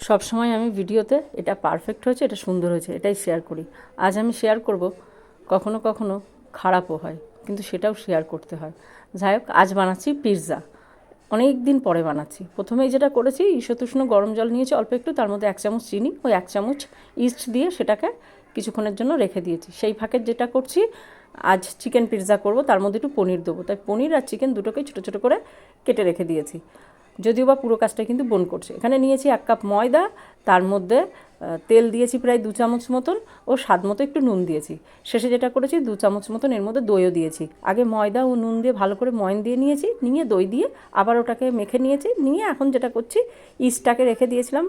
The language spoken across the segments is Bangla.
সব সময় আমি ভিডিওতে এটা পারফেক্ট হয়েছে, এটা সুন্দর হয়েছে এটাই শেয়ার করি। আজ আমি শেয়ার করব, কখনো কখনো খারাপও হয়, কিন্তু সেটাও শেয়ার করতে হয়। যাই হোক, আজ বানাচ্ছি পিৎজা। অনেক দিন পরে বানাচ্ছি। প্রথমেই যেটা করেছি, ঈষতুষ্ণ গরম জল নিয়েছি অল্প একটু, তার মধ্যে 1 চামচ চিনি, ওই 1 চামচ ইস্ট দিয়ে সেটাকে কিছুক্ষণের জন্য রেখে দিয়েছি। সেই ফাঁকে যেটা করছি, আজ চিকেন পিৎজা করব, তার মধ্যে একটু পনির দেবো, তাই পনির আর চিকেন দুটোকেই ছোটো ছোটো করে কেটে রেখে দিয়েছি। যদিও বা পুরো কাজটা কিন্তু বোন করছে। এখানে নিয়েছি 1 কাপ ময়দা, তার মধ্যে তেল দিয়েছি প্রায় 2 চামচ মতন, ও স্বাদ মতো একটু নুন দিয়েছি। শেষে যেটা করেছি, 2 চামচ মতন এর মধ্যে দইও দিয়েছি। আগে ময়দা ও নুন দিয়ে ভালো করে ময়ন দিয়ে নিয়েছি, নিয়ে দই দিয়ে আবার ওটাকে মেখে নিয়েছি। নিয়ে এখন যেটা করছি, ইস্টটাকে রেখে দিয়েছিলাম,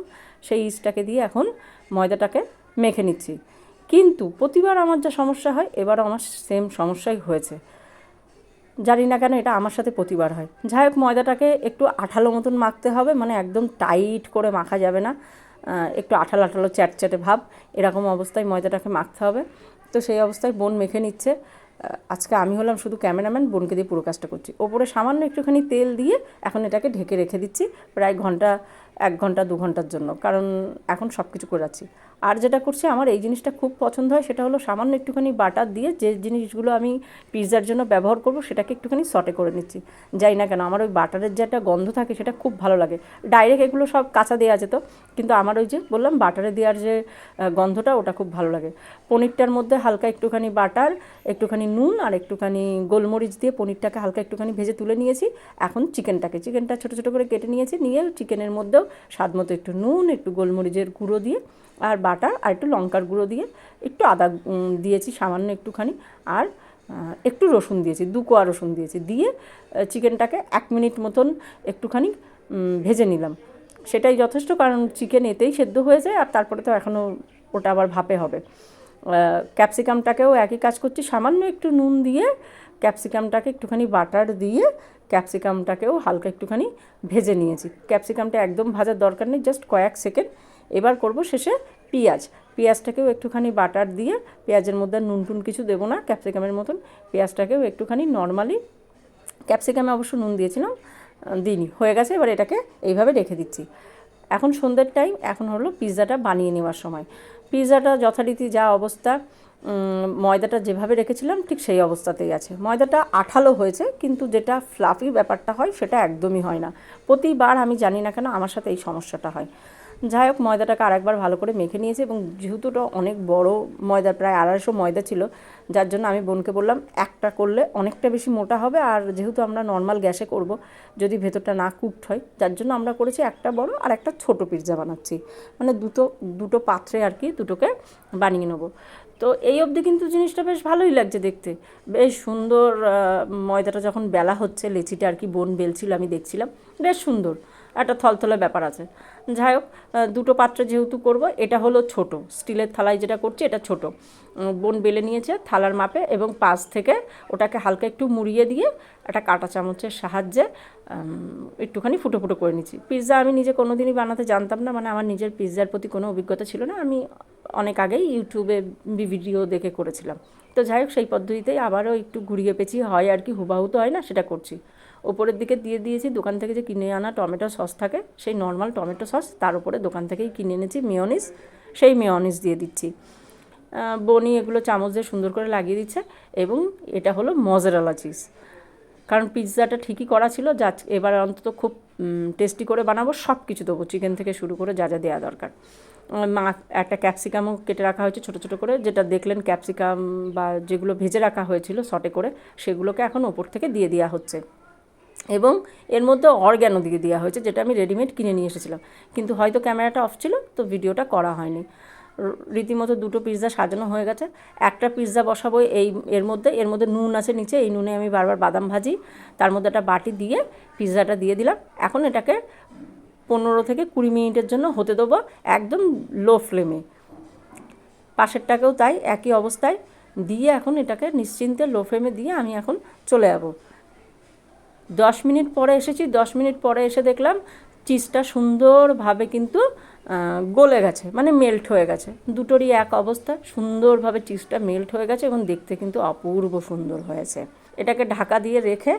সেই ইস্টটাকে দিয়ে এখন ময়দাটাকে মেখে নিচ্ছি। কিন্তু প্রতিবার আমার যা সমস্যা হয়, এবারও আমার সেম সমস্যাই হয়েছে। জানি না কেন এটা আমার সাথে প্রতিবার হয়। যাই হোক, ময়দাটাকে একটু আঠালো মতন মাখতে হবে, মানে একদম টাইট করে মাখা যাবে না, একটু আঠালো আঠালো চ্যাটচ্যাটে ভাব, এরকম অবস্থায় ময়দাটাকে মাখতে হবে। তো সেই অবস্থায় বোন মেখে নিচ্ছে। আজকে আমি হলাম শুধু ক্যামেরাম্যান, বোনকে দিয়ে পুরো কাজটা করছি। ওপরে সামান্য একটুখানি তেল দিয়ে এখন এটাকে ঢেকে রেখে দিচ্ছি প্রায় 1 ঘন্টা 2 ঘন্টার জন্য, কারণ এখন সব কিছু করে যাচ্ছি। আর যেটা করছি, আমার এই জিনিসটা খুব পছন্দ হয়, সেটা হলো সামান্য একটুখানি বাটার দিয়ে যে জিনিসগুলো আমি পিৎজার জন্য ব্যবহার করব সেটাকে একটুখানি সটে করে নিচ্ছি। যাই না কেন আমার ওই বাটারের যে একটা গন্ধ থাকে সেটা খুব ভালো লাগে। ডাইরেক্ট এগুলো সব কাঁচা দেওয়া যেত, কিন্তু আমার ওই যে বললাম বাটারে দেওয়ার যে গন্ধটা, ওটা খুব ভালো লাগে। পনিরটার মধ্যে হালকা একটুখানি বাটার, একটুখানি নুন আর একটুখানি গোলমরিচ দিয়ে পনিরটাকে হালকা একটুখানি ভেজে তুলে নিয়েছি। এখন চিকেনটা ছোটো ছোটো করে কেটে নিয়েছি, নিয়ে চিকেনের মধ্যেও স্বাদ মতো একটু নুন, একটু গোলমরিচের গুঁড়ো দিয়ে, আর বাটার আর একটু লঙ্কার গুঁড়ো দিয়ে, একটু আদা দিয়েছি সামান্য একটুখানি, আর একটু রসুন দিয়েছি, 2 কোয়া রসুন দিয়েছি, দিয়ে চিকেনটাকে 1 মিনিট মতন একটুখানি ভেজে নিলাম। সেটাই যথেষ্ট, কারণ চিকেন এতেই সেদ্ধ হয়ে যায়, আর তারপরে তো এখনও ওটা আবার ভাপে হবে। ক্যাপসিকামটাকেও একই কাজ করছি, সামান্য একটু নুন দিয়ে ক্যাপসিকামটাকে একটুখানি বাটার দিয়ে ক্যাপসিকামটাকেও হালকা একটুখানি ভেজে নিয়েছি। ক্যাপসিকামটা একদম ভাজার দরকার নেই, জাস্ট কয়েক সেকেন্ড। এবার করব শেষে পেঁয়াজটাকেও একটুখানি বাটার দিয়ে, পেঁয়াজের মধ্যে নুন টুন কিছু দেবো না, ক্যাপসিকামের মতন পেঁয়াজটাকেও একটুখানি নর্মালি, ক্যাপসিকামে অবশ্য নুন দিয়েছিলাম, দিইনি, হয়ে গেছে। এবার এটাকে এইভাবে রেখে দিচ্ছি। এখন সন্ধ্যের টাইম, এখন হলো পিৎজাটা বানিয়ে নেওয়ার সময়। পিৎজাটা যথারীতি যা অবস্থা, ময়দাটা যেভাবে রেখেছিলাম ঠিক সেই অবস্থাতেই আছে। ময়দাটা আঠালো হয়েছে, কিন্তু যেটা ফ্লাফি ব্যাপারটা হয় সেটা একদমই হয় না। প্রতিবার আমি জানি না কেন আমার সাথে এই সমস্যাটা হয়। যাই হোক, ময়দাটাকে আরেকবার ভালো করে মেখে নিয়েছি, এবং যেহেতু ওটা অনেক বড় ময়দা, প্রায় 250 ময়দা ছিল, যার জন্য আমি বোনকে বললাম একটা করলে অনেকটা বেশি মোটা হবে, আর যেহেতু আমরা নর্মাল গ্যাসে করব, যদি ভেতরটা না কুকড হয়, যার জন্য আমরা করেছি একটা বড় আর একটা ছোটো পিৎজা বানাচ্ছি, মানে দুটো পাত্রে আর কি দুটোকে বানিয়ে নেবো। তো এই অবধি কিন্তু জিনিসটা বেশ ভালোই লাগছে দেখতে, বেশ সুন্দর। ময়দাটা যখন বেলা হচ্ছে, লেচিটা আর কি বোন বেলছিল, আমি দেখছিলাম, বেশ সুন্দর একটা থলথলে ব্যাপার আছে। যাই হোক, দুটো পাত্রে যেহেতু করব, এটা হলো ছোট স্টিলের থালায় যেটা করছি, এটা ছোট। বোন বেলে নিয়েছে থালার মাপে, এবং পাশ থেকে ওটাকে হালকা একটু মুড়িয়ে দিয়ে একটা কাঁটা চামচের সাহায্যে একটুখানি ফুটো ফুটো করে নিচ্ছি। পিৎজা আমি নিজে কোনো দিনই বানাতে জানতাম না, মানে আমার নিজের পিৎজার প্রতি কোনো অভিজ্ঞতা ছিল না। আমি অনেক আগেই ইউটিউবে ভিডিও দেখে করেছিলাম। তো যাই হোক, সেই পদ্ধতিতেই আবারও একটু ঘুরিয়ে পেঁচিয়ে হয় আর কি, হুবাহু তো হয় না, সেটা করছি। ওপরের দিকে দিয়ে দিয়েছি দোকান থেকে যে কিনে আনা টমেটো সস থাকে, সেই নর্মাল টমেটো সস, তার উপরে দোকান থেকেই কিনে এনেছি মেয়োনিজ, সেই মেয়োনিজ দিয়ে দিচ্ছি। বনি এগুলো চামচ দিয়ে সুন্দর করে লাগিয়ে দিচ্ছে। এবং এটা হলো মজারেলা চিজ, কারণ পিৎজাটা ঠিকই করা ছিল, যা এবার অন্তত খুব টেস্টি করে বানাবো, সব কিছু দেবো, চিকেন থেকে শুরু করে যা যা দেওয়া দরকার। একটা ক্যাপসিকামও কেটে রাখা হয়েছে ছোটো ছোটো করে, যেটা দেখলেন ক্যাপসিকাম বা যেগুলো ভেজে রাখা হয়েছিল সটে করে, সেগুলোকে এখন ওপর থেকে দিয়ে দেওয়া হচ্ছে। এবং এর মধ্যে অরগ্যানো দিয়ে দেওয়া হয়েছে, যেটা আমি রেডিমেড কিনে নিয়ে এসেছিলাম, কিন্তু হয়তো ক্যামেরাটা অফ ছিল, তো ভিডিওটা করা হয়নি। রীতিমতো দুটো পিৎজা সাজানো হয়ে গেছে। একটা পিৎজা বসাবো এর মধ্যে নুন আছে নিচে, এই নুনে আমি বারবার বাদাম ভাজি, তার মধ্যে একটা বাটি দিয়ে পিৎজাটা দিয়ে দিলাম। এখন এটাকে 15 থেকে 20 মিনিটের জন্য হতে দেবো, একদম লো ফ্লেমে। পাশেরটাকেও তাই একই অবস্থায় দিয়ে এখন এটাকে নিশ্চিন্তে লো ফ্লেমে দিয়ে আমি এখন চলে যাব। 10 মিনিট পরে এসেছি, 10 মিনিট পরে এসে দেখলাম চিজটা সুন্দরভাবে কিন্তু গলে গেছে, মানে মেল্ট হয়ে গেছে। দুটোরই এক অবস্থা, সুন্দরভাবে চিজটা মেল্ট হয়ে গেছে, এবং দেখতে কিন্তু অপূর্ব সুন্দর হয়েছে। এটাকে ঢাকা দিয়ে রেখে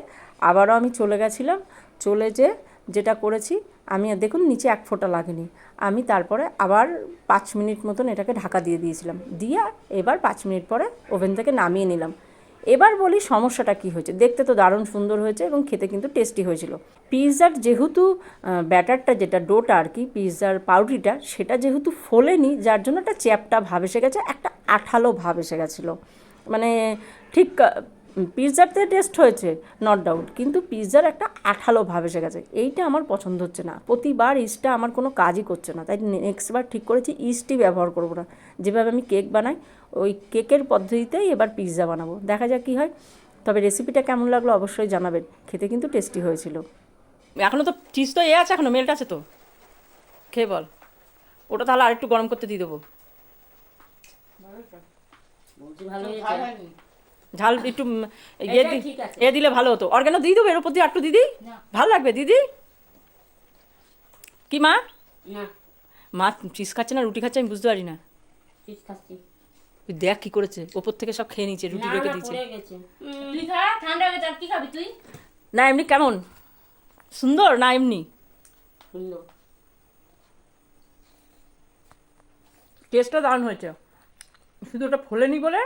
আবারও আমি চলে গেছিলাম, চলে যেয়ে যেটা করেছি আমি দেখুন নিচে এক ফোঁটা লাগেনি। আমি তারপরে আবার 5 মিনিট মতন এটাকে ঢাকা দিয়ে দিয়েছিলাম, দিয়ে এবার 5 মিনিট পরে ওভেন থেকে নামিয়ে নিলাম। এবার বলি সমস্যাটা কী হয়েছে। দেখতে তো দারুণ সুন্দর হয়েছে এবং খেতে কিন্তু টেস্টি হয়েছিল। পিৎজার যেহেতু ব্যাটারটা যেটা ডোটা আর কি, পিৎজার পাউরুটিটা সেটা যেহেতু ফোলেনি, যার জন্য একটা চ্যাপটা ভাব এসে গেছে, একটা আঠালো ভাব এসে গেছিলো। মানে ঠিক পিৎজাতে টেস্ট হয়েছে নট ডাউট, কিন্তু পিৎজার একটা আঠালো ভাব এসে গেছে। এইটা আমার পছন্দ হচ্ছে না। প্রতিবার ইস্টটা আমার কোনো কাজই করছে না, তাই নেক্সটবার ঠিক করেছি ইস্টই ব্যবহার করবো না। যেভাবে আমি কেক বানাই ওই কেকের পদ্ধতিতেই এবার পিৎজা বানাবো, দেখা যাক কী হয়। তবে রেসিপিটা কেমন লাগলো অবশ্যই জানাবেন, খেতে কিন্তু টেস্টি হয়েছিল। এখনও তো চিজ তো আছে, এখনও মেল্ট আছে তো, খেয়ে বল। ওটা তাহলে আরেকটু গরম করতে দিয়ে দেবো। ঝাল একটু এ দিলে ভালো হতো। অর্গানো দিয়ে দেবো এর উপর দিয়ে একটু দিদি, ভালো লাগবে দিদি। কি মা? মা চিজ খাচ্ছে না রুটি খাচ্ছে আমি বুঝতে পারি না। দেখ কি করেছে, ওপর থেকে সব খেয়ে নিচ্ছে, রুটি রেখে দিচ্ছে। না এমনি কেমন সুন্দর, না এমনি টেস্টটা দারুণ হয়েছে, শুধু ওটা ফোলেনি বলে